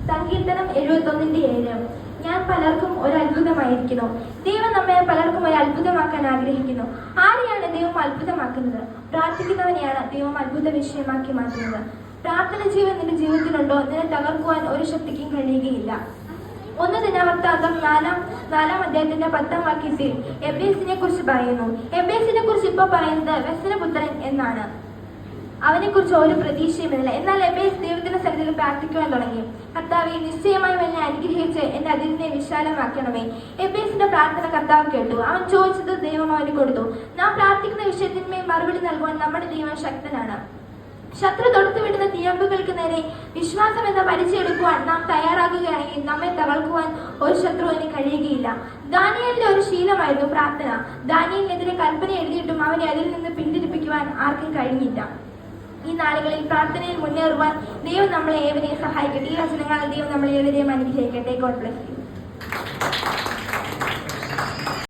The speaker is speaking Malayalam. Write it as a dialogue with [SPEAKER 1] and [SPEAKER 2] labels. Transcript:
[SPEAKER 1] സങ്കീർത്തനം 71:7. ഞാൻ പലർക്കും ഒരു അത്ഭുതമായിരിക്കുന്നു. ദൈവം നമ്മെ പലർക്കും ഒരു അത്ഭുതമാക്കാൻ ആഗ്രഹിക്കുന്നു. ആരെയാണ് ദൈവം അത്ഭുതമാക്കുന്നത്? പ്രാർത്ഥിക്കുന്നവനെയാണ് ദൈവം അത്ഭുത വിഷയമാക്കി മാറ്റുന്നത്. പ്രാർത്ഥന ജീവൻ നിന്റെ ജീവിതത്തിലുണ്ടോ? നിന്നെ തകർക്കുവാൻ ഒരു ശക്തിക്കും കഴിയുകയില്ല. 1 ദിനവൃത്താന്തം 4-ാം അധ്യായത്തിന്റെ 10-ാം വാക്യത്തിൽ എബേസിനെ കുറിച്ച് പറയുന്നു. എബേസിനെ കുറിച്ച് ഇപ്പോൾ പറയുന്നത് വ്യസനപുത്രൻ എന്നാണ്. അവനെ കുറിച്ച് ഒരു പ്രതീക്ഷയുമില്ല. എന്നാൽ എബേസ് ദൈവത്തിന്റെ സന്നിധിയിൽ പ്രാർത്ഥിക്കുവാൻ തുടങ്ങി. കർത്താവേ, നിശ്ചയമായും എന്നെ അനുഗ്രഹിച്ച് എന്റെ അതിരിനെ വിശാലമാക്കണമേ. എബേസിന്റെ പ്രാർത്ഥന കർത്താവ് കേട്ടു. അവൻ ചോദിച്ചത് ദൈവം അവന് കൊടുത്തു. നാം പ്രാർത്ഥിക്കുന്ന വിഷയത്തിന്മേൽ മറുപടി നൽകുവാൻ നമ്മുടെ ദൈവം ശക്തനാണ്. ശത്രു തൊടുത്തുവിടുന്ന തീയമ്പുകൾക്ക് നേരെ വിശ്വാസം എന്ന പരിചയെടുക്കുവാൻ നാം തയ്യാറാകുകയാണെങ്കിൽ നമ്മെ തകർക്കുവാൻ ഒരു ശത്രുവിന് കഴിയുകയില്ല. ദാനിയേലിന്റെ ഒരു ശീലമായിരുന്നു പ്രാർത്ഥന. ദാനിയേലിനെതിരെ കൽപ്പന എഴുതിയിട്ടും അവനെ അതിൽ നിന്ന് പിന്തിരിപ്പിക്കുവാൻ ആർക്കും കഴിഞ്ഞില്ല. ഈ നാളുകളിൽ പ്രാർത്ഥനയിൽ മുന്നേറുവാൻ ദൈവം നമ്മളെ ഏവരെയും സഹായിക്കട്ടെ. ഈ വചനങ്ങളാൽ ദൈവം നമ്മളെ ഏവരെയും അനുഗ്രഹിക്കട്ടെ. God bless you.